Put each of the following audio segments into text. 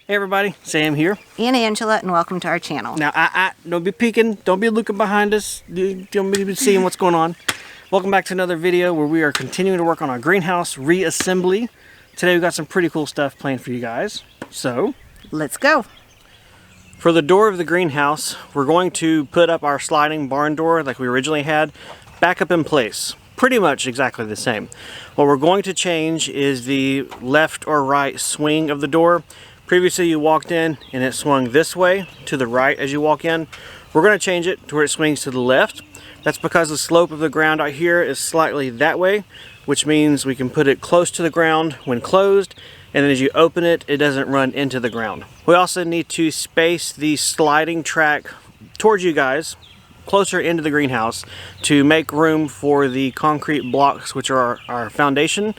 Hey everybody, Sam here. And Angela, and welcome to our channel. Now, don't be peeking, don't be looking behind us, don't be seeing what's going on. Welcome back to another video where we are continuing to work on our greenhouse reassembly. Today we've got some pretty cool stuff planned for you guys. So, let's go. For the door of the greenhouse, we're going to put up our sliding barn door like we originally had, back up in place. Pretty much exactly the same. What we're going to change is the left or right swing of the door. Previously you walked in and it swung this way to the right as you walk in. We're going to change it to where it swings to the left. That's because the slope of the ground out here is slightly that way, which means we can put it close to the ground when closed, and then as you open it, it doesn't run into the ground. We also need to space the sliding track towards you guys, closer into the greenhouse, to make room for the concrete blocks, which are our foundation.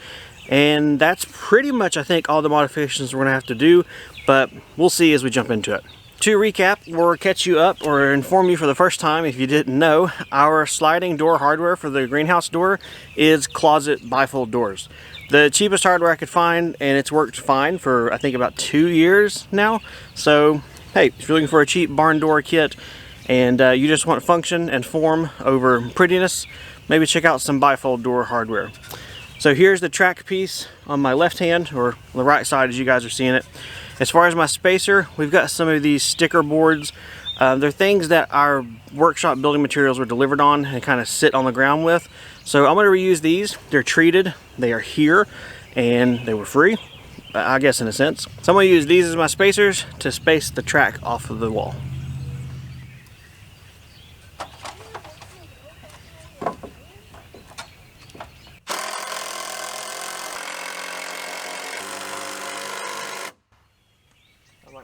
And that's pretty much, I think, all the modifications we're going to have to do, but we'll see as we jump into it. To recap, or catch you up, or inform you for the first time if you didn't know, our sliding door hardware for the greenhouse door is closet bifold doors. The cheapest hardware I could find, and it's worked fine for, I think, about 2 years now. So, hey, if you're looking for a cheap barn door kit, and you just want function and form over prettiness, maybe check out some bifold door hardware. So here's the track piece on my left hand, or the right side as you guys are seeing it. As far as my spacer, we've got some of these sticker boards. They're things that our workshop building materials were delivered on and kind of sit on the ground with. So I'm going to reuse these. They're treated, they are here, and they were free, I guess in a sense. So I'm going to use these as my spacers to space the track off of the wall.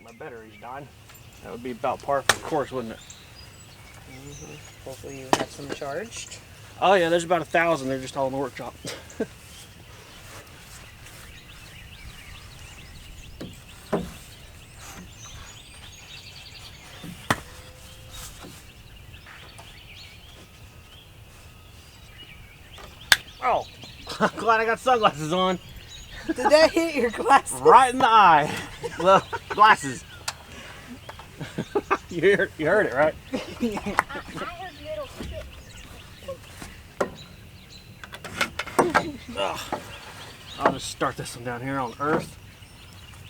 My battery's dying. That would be about par for the course, wouldn't it? Hopefully you have some charged. Oh yeah, there's about 1,000. They're just all in the workshop. Oh, I'm glad I got sunglasses on. Did that hit your glasses? Right in the eye. Well, glasses. You heard it, right? I heard little Ugh. I'll just start this one down here on earth,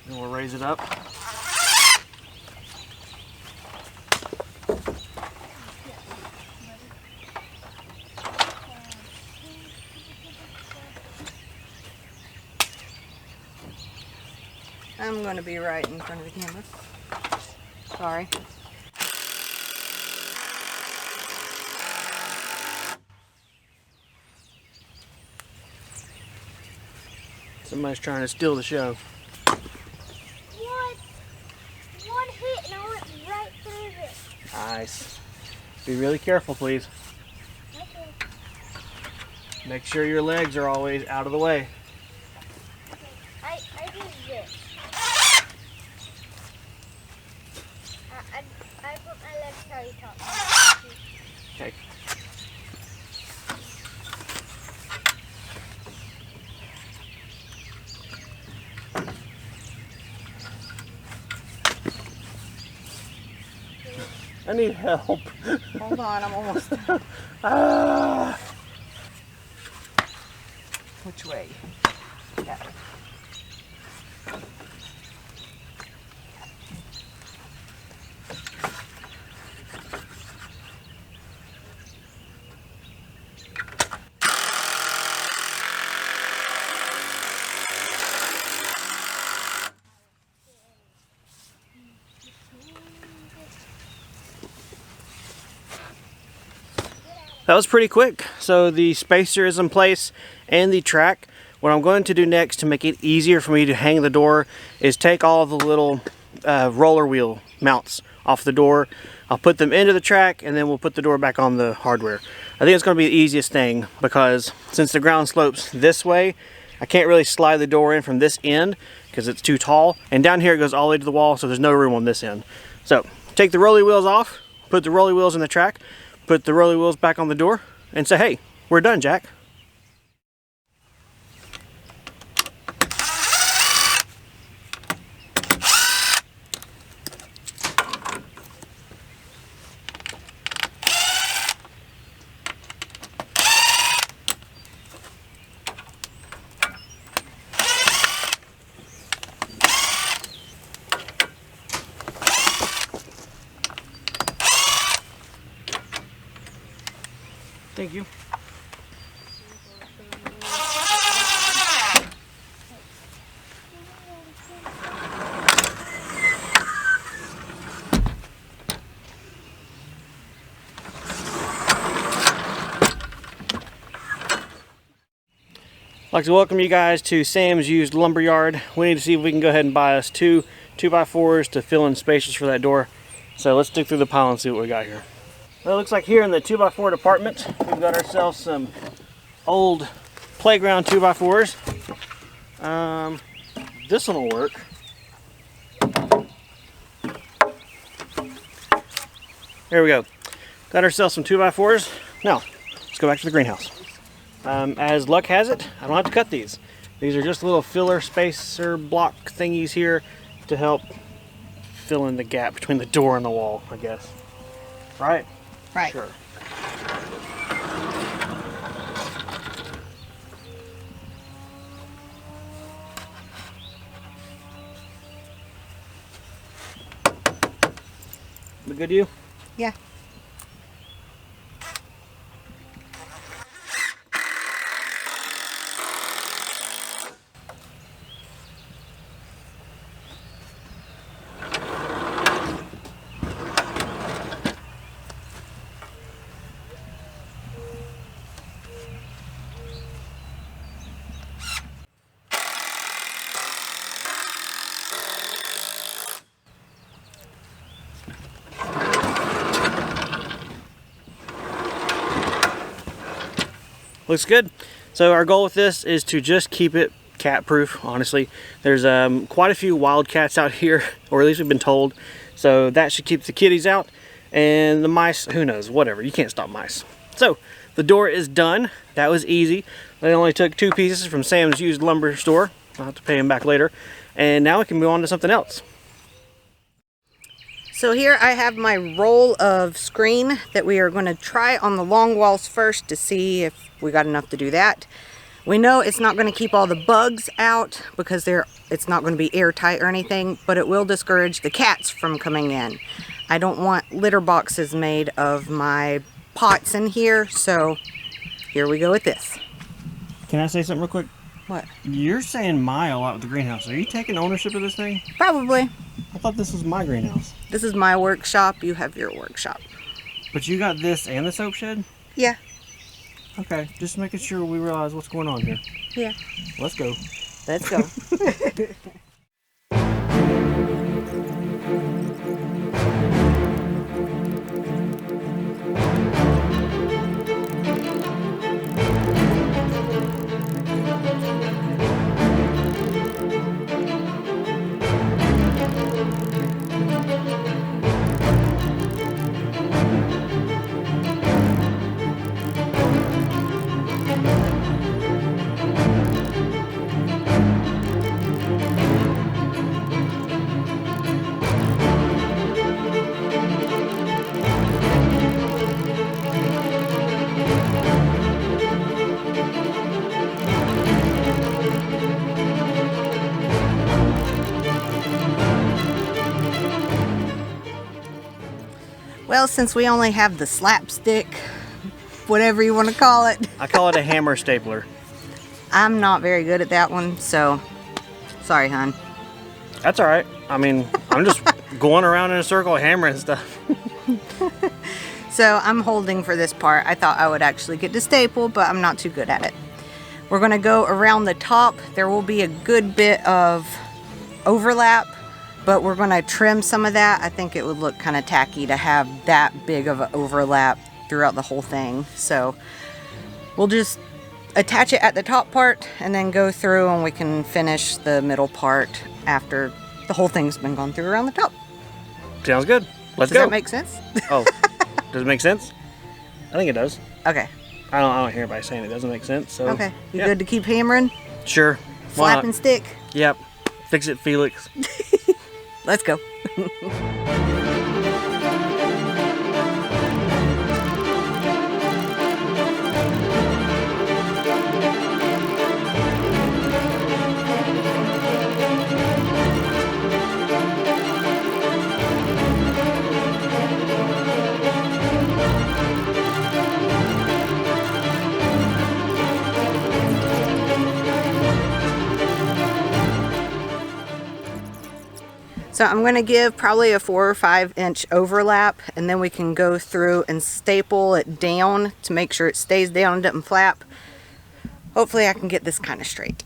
and we'll raise it up. I'm going to be right in front of the camera. Sorry. Somebody's trying to steal the show. What? One hit and I went right through it. Nice. Be really careful, please. Okay. Make sure your legs are always out of the way. I did this. I put my legs how you talk. Okay. I need help. Hold on, I'm almost done. Which way? Yeah. That was pretty quick. So the spacer is in place and the track. What I'm going to do next to make it easier for me to hang the door is take all of the little roller wheel mounts off the door. I'll put them into the track and then we'll put the door back on the hardware. I think it's going to be the easiest thing because since the ground slopes this way, I can't really slide the door in from this end because it's too tall. And down here it goes all the way to the wall, so there's no room on this end. So take the rolly wheels off, put the rolly wheels in the track, put the rolly wheels back on the door, and say, hey, we're done, Jack. Thank you. I'd like to welcome you guys to Sam's Used Lumber Yard. We need to see if we can go ahead and buy us two 2x4s to fill in spaces for that door. So let's dig through the pile and see what we got here. Well, it looks like here in the 2x4 department, we've got ourselves some old playground 2x4s. This one will work. There we go. Got ourselves some 2x4s. Now, let's go back to the greenhouse. As luck has it, I don't have to cut these. These are just little filler spacer block thingies here to help fill in the gap between the door and the wall, I guess. Right? Right. Sure. We good to you? Yeah. Looks good. So our goal with this is to just keep it cat proof, honestly. There's quite a few wildcats out here, or at least we've been told. So that should keep the kitties out. And the mice, who knows, whatever. You can't stop mice. So the door is done. That was easy. I only took 2 pieces from Sam's Used Lumber store. I'll have to pay him back later. And now we can move on to something else. So here I have my roll of screen that we are going to try on the long walls first to see if we got enough to do that. We know it's not going to keep all the bugs out because it's not going to be airtight or anything, but it will discourage the cats from coming in. I don't want litter boxes made of my pots in here, so here we go with this. Can I say something real quick? What? You're saying my a lot with the greenhouse. Are you taking ownership of this thing? Probably. I thought this was my greenhouse. This is my workshop. You have your workshop. But you got this and the soap shed? Yeah. Okay, just making sure we realize what's going on here. Yeah. Let's go. Let's go. Well, since we only have the slapstick, whatever you want to call it. I call it a hammer stapler. I'm not very good at that one, so sorry, hon. That's all right. I mean, I'm just going around in a circle hammering stuff. So I'm holding for this part. I thought I would actually get to staple, but I'm not too good at it. We're going to go around the top. There will be a good bit of overlap, but we're going to trim some of that. I think it would look kind of tacky to have that big of an overlap throughout the whole thing. So we'll just attach it at the top part and then go through and we can finish the middle part after the whole thing's been gone through around the top. Sounds good. Let's go. Does that make sense? Oh, does it make sense? I think it does. Okay. I don't hear anybody saying it doesn't make sense. So Okay. You yeah. good to keep hammering? Sure. Why Slap not? and stick? Yep. Fix it, Felix. Let's go. So I'm going to give probably a 4 or 5 inch overlap, and then we can go through and staple it down to make sure it stays down and doesn't flap. Hopefully I can get this kind of straight.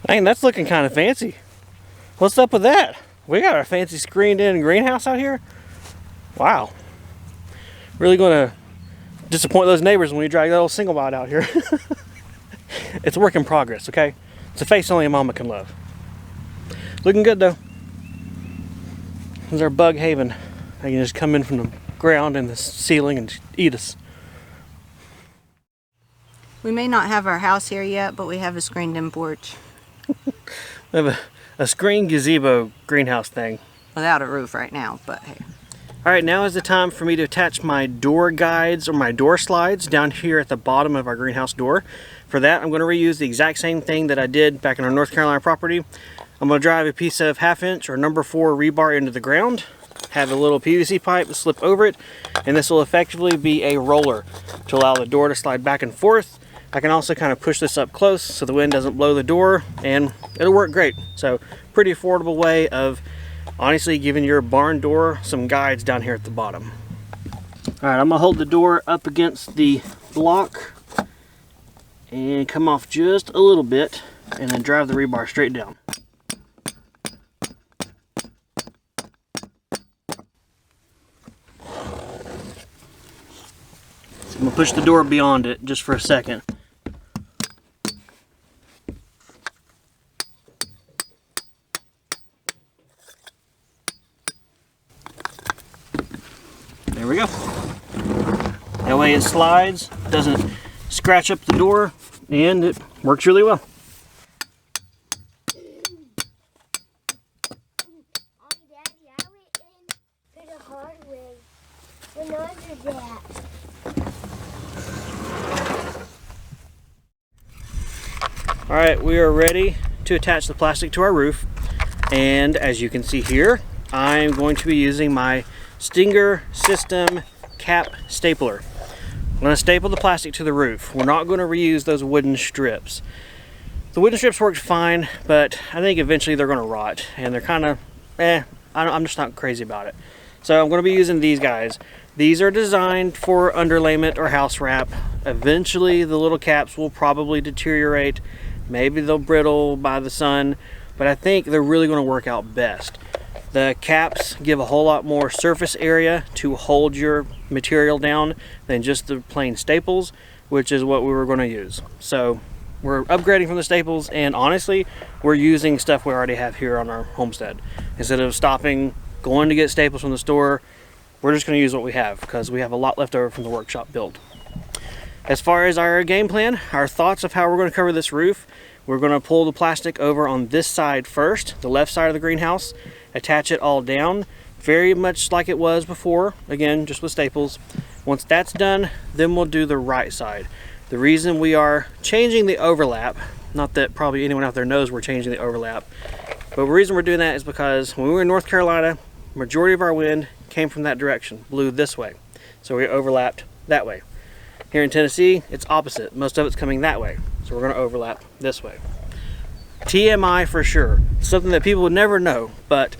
Dang, that's looking kind of fancy. What's up with that? We got our fancy screened in greenhouse out here. Wow. Really going to disappoint those neighbors when we drag that old single wide out here. It's a work in progress, okay? It's a face only a mama can love. Looking good though. This is our bug haven. They can just come in from the ground and the ceiling and eat us. We may not have our house here yet, but we have a screened in porch. We have a screen gazebo greenhouse thing. Without a roof right now, but hey. Alright, now is the time for me to attach my door guides or my door slides down here at the bottom of our greenhouse door. For that, I'm going to reuse the exact same thing that I did back in our North Carolina property. I'm going to drive a piece of 1/2 inch or number 4 rebar into the ground, have a little PVC pipe to slip over it, and this will effectively be a roller to allow the door to slide back and forth. I can also kind of push this up close so the wind doesn't blow the door, and it'll work great. So pretty affordable way of honestly giving your barn door some guides down here at the bottom. Alright, I'm going to hold the door up against the block and come off just a little bit and then drive the rebar straight down. So I'm going to push the door beyond it just for a second. There we go. That way it slides, doesn't scratch up the door, and it works really well. Daddy, I went in to the hard way when I did that. Alright, we are ready to attach the plastic to our roof, and as you can see here, I'm going to be using my Stinger System cap stapler. I'm going to staple the plastic to the roof. We're not going to reuse those wooden strips. The wooden strips worked fine, but I think eventually they're going to rot, and they're kind of, I'm just not crazy about it. So I'm going to be using these guys. These are designed for underlayment or house wrap. Eventually the little caps will probably deteriorate. Maybe they'll brittle by the sun, but I think they're really going to work out best. The caps give a whole lot more surface area to hold your material down than just the plain staples, which is what we were going to use. So we're upgrading from the staples, and honestly, we're using stuff we already have here on our homestead. Instead of stopping, going to get staples from the store, we're just going to use what we have because we have a lot left over from the workshop build. As far as our game plan, our thoughts of how we're going to cover this roof, we're going to pull the plastic over on this side first, the left side of the greenhouse, attach it all down, very much like it was before, again, just with staples. Once that's done, then we'll do the right side. The reason we are changing the overlap, not that probably anyone out there knows we're changing the overlap, but the reason we're doing that is because when we were in North Carolina, majority of our wind came from that direction, blew this way. So we overlapped that way. Here in Tennessee, it's opposite. Most of it's coming that way. So we're going to overlap this way. TMI for sure. Something that people would never know, but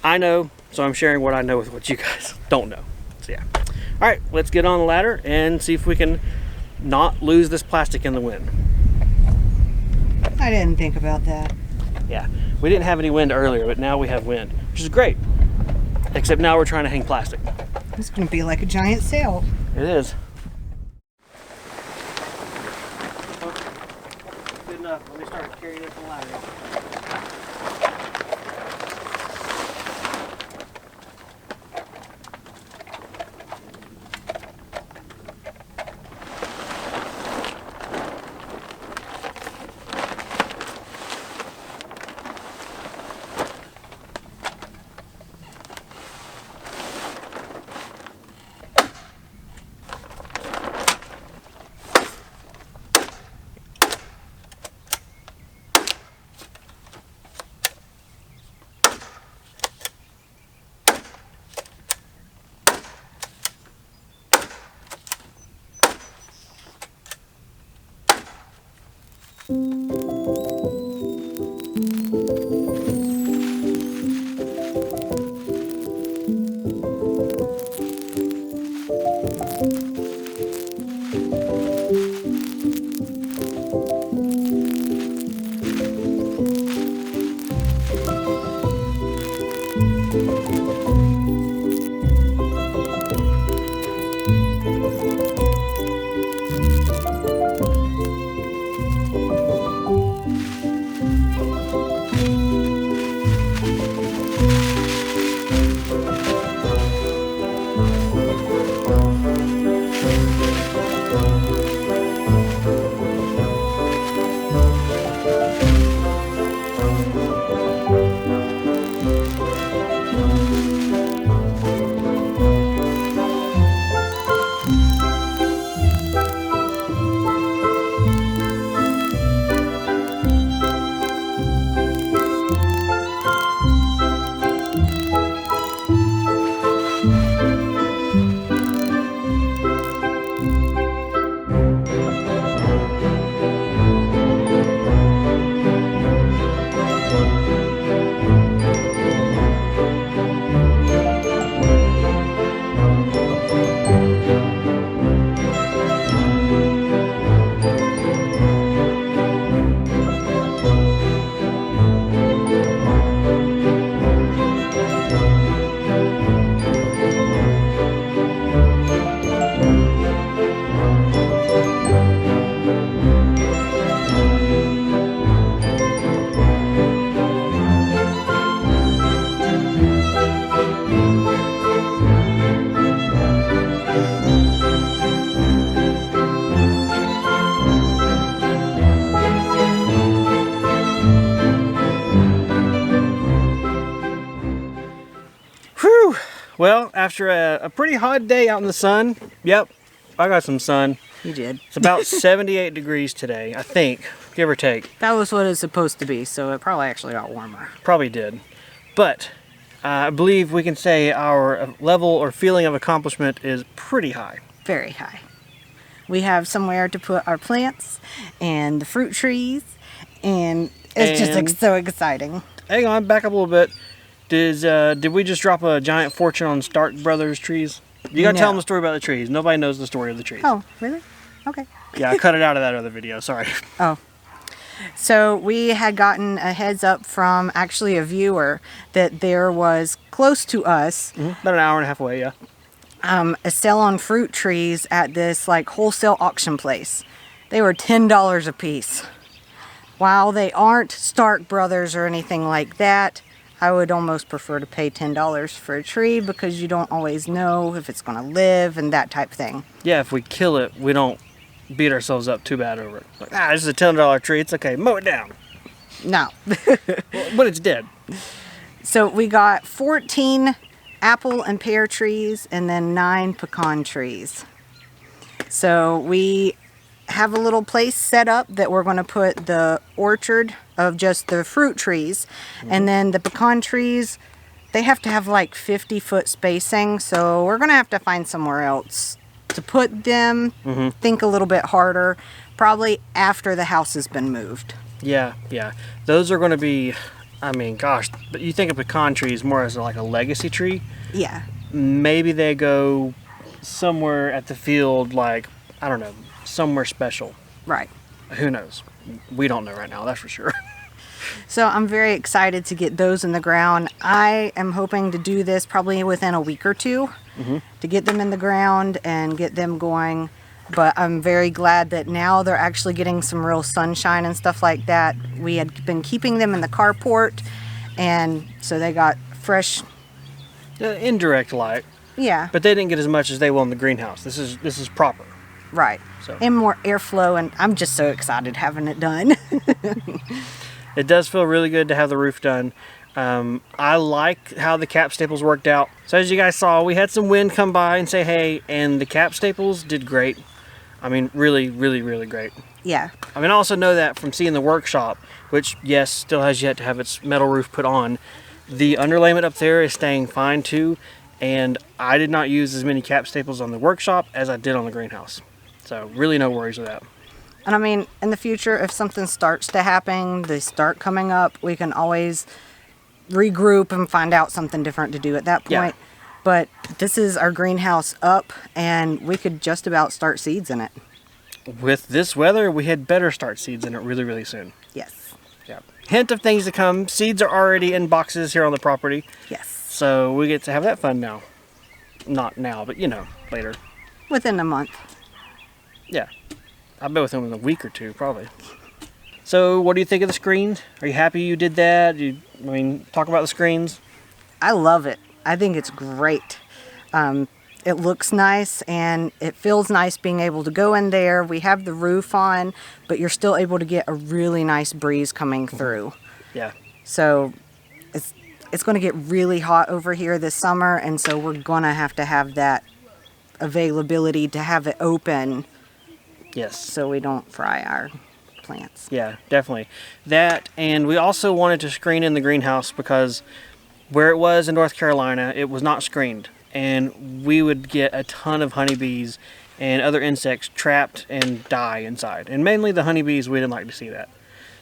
I know, so I'm sharing what I know with what you guys don't know. So yeah. All right, let's get on the ladder and see if we can not lose this plastic in the wind. I didn't think about that. Yeah, we didn't have any wind earlier, but now we have wind, which is great. Except now we're trying to hang plastic. It's going to be like a giant sail. It is. enough. Let me start carrying this ladder. Well, after a pretty hot day out in the sun, yep, I got some sun. You did. It's about 78 degrees today, I think, give or take. That was what it's supposed to be, so it probably actually got warmer. Probably did. But I believe we can say our level or feeling of accomplishment is pretty high. Very high. We have somewhere to put our plants and the fruit trees, and it's just like so exciting. Hang on, back up a little bit. Did we just drop a giant fortune on Stark Brothers trees? You gotta tell them the story about the trees. Nobody knows the story of the trees. Oh, really? Okay. Yeah, I cut it out of that other video, sorry. Oh. So we had gotten a heads up from actually a viewer that there was close to us, About an hour and a half away, yeah. a sale on fruit trees at this like wholesale auction place. They were $10 a piece. While they aren't Stark Brothers or anything like that, I would almost prefer to pay $10 for a tree because you don't always know if it's going to live and that type thing. Yeah, if we kill it, we don't beat ourselves up too bad over it. Like, this is a $10 tree, it's okay, mow it down. No. But it's dead. So we got 14 apple and pear trees and then 9 pecan trees. So we have a little place set up that we're going to put the orchard of just the fruit trees, and then the pecan trees, they have to have like 50-foot spacing, so we're going to have to find somewhere else to put them. Think a little bit harder, probably after the house has been moved. Yeah. Those are going to be, I mean, gosh, but you think of pecan trees more as like a legacy tree. Yeah. Maybe they go somewhere at the field, like, I don't know, somewhere special. Right. Who knows? We don't know right now, that's for sure. So I'm very excited to get those in the ground. I am hoping to do this probably within a week or two to get them in the ground and get them going. But I'm very glad that now they're actually getting some real sunshine and stuff like that. We had been keeping them in the carport, and so they got fresh. Indirect light, Yeah, but they didn't get as much as they will in the greenhouse. This is proper. right. So. And more airflow, and I'm just so excited having it done. It does feel really good to have the roof done. I like how the cap staples worked out. So as you guys saw, we had some wind come by and say hey, and the cap staples did great. I mean, really, really, really great. Yeah. I mean, I also know that from seeing the workshop, which, yes, still has yet to have its metal roof put on. The underlayment up there is staying fine too, and I did not use as many cap staples on the workshop as I did on the greenhouse. So really no worries with that. And I mean, in the future, if something starts to happen, they start coming up, we can always regroup and find out something different to do at that point. Yeah. But this is our greenhouse up, and we could just about start seeds in it. With this weather, we had better start seeds in it really, really soon. Yes. Yeah. Hint of things to come. Seeds are already in boxes here on the property. Yes. So we get to have that fun now. Not now, but you know, later. Within a month. Yeah. I'll bet within a week or two, probably. So what do you think of the screens? Are you happy you did that? Talk about the screens. I love it. I think it's great. It looks nice and it feels nice being able to go in there. We have the roof on, but you're still able to get a really nice breeze coming through. Yeah. So it's going to get really hot over here this summer, and so we're going to have that availability to have it open. Yes. So we don't fry our plants. Yeah, definitely. That, and we also wanted to screen in the greenhouse because where it was in North Carolina, it was not screened. And we would get a ton of honeybees and other insects trapped and die inside. And mainly the honeybees, we didn't like to see that.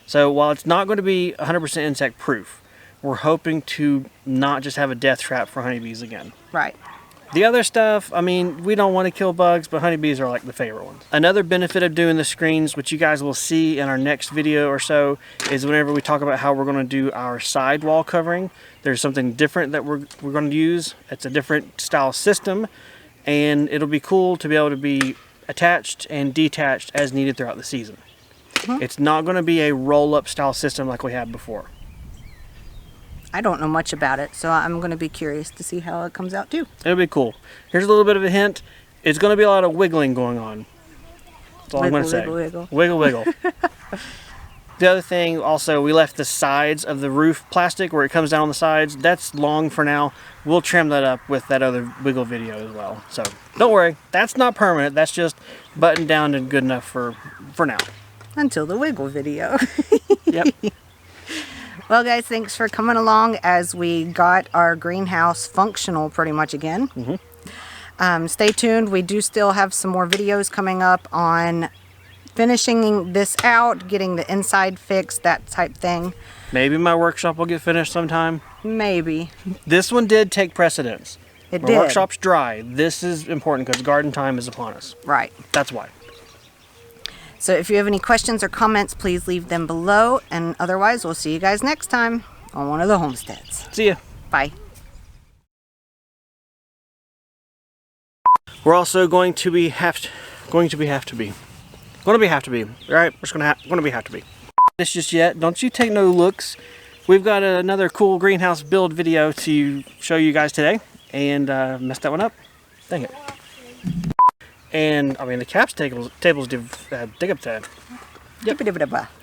So while it's not going to be 100% insect proof, we're hoping to not just have a death trap for honeybees again. Right. The other stuff, I mean, we don't want to kill bugs, but honeybees are like the favorite ones. Another benefit of doing the screens, which you guys will see in our next video or so, is whenever we talk about how we're going to do our sidewall covering, there's something different that we're going to use. It's a different style system, and it'll be cool to be able to be attached and detached as needed throughout the season. Mm-hmm. It's not going to be a roll-up style system like we had before. I don't know much about it, so I'm going to be curious to see how it comes out too. It'll be cool. Here's a little bit of a hint. It's going to be a lot of wiggling going on. That's all I'm going to say. Wiggle, wiggle. Wiggle, wiggle. The other thing, also, we left the sides of the roof plastic where it comes down on the sides. That's long for now. We'll trim that up with that other wiggle video as well. So don't worry. That's not permanent. That's just buttoned down and good enough for now. Until the wiggle video. Yep. Well, guys, thanks for coming along as we got our greenhouse functional pretty much again. Mm-hmm. Stay tuned. We do still have some more videos coming up on finishing this out, getting the inside fixed, that type thing. Maybe my workshop will get finished sometime. Maybe. This one did take precedence. It my did. workshop's dry. This is important because garden time is upon us. Right. That's why. So if you have any questions or comments, please leave them below. And otherwise, we'll see you guys next time on one of the homesteads. See ya. Bye. We're also going to be have to be. All right, we're just gonna be have to be. This just yet. Don't you take no looks. We've got another cool greenhouse build video to show you guys today, and messed that one up. Dang it. And I mean the caps tables dig up that. Yep.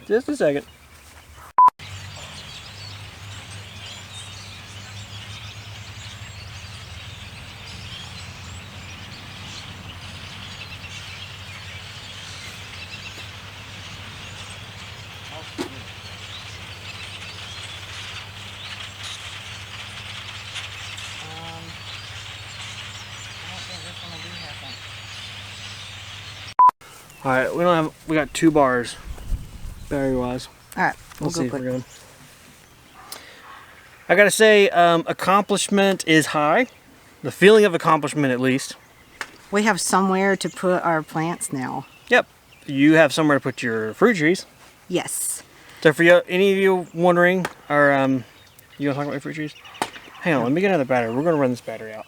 Just a second. Alright, we got 2 bars, battery wise. Alright, We'll see if quick. we're going. I gotta say, accomplishment is high. The feeling of accomplishment, at least. We have somewhere to put our plants now. Yep. You have somewhere to put your fruit trees. Yes. So for you, any of you wondering, or you want to talk about your fruit trees? Hang on, let me get another battery. We're going to run this battery out.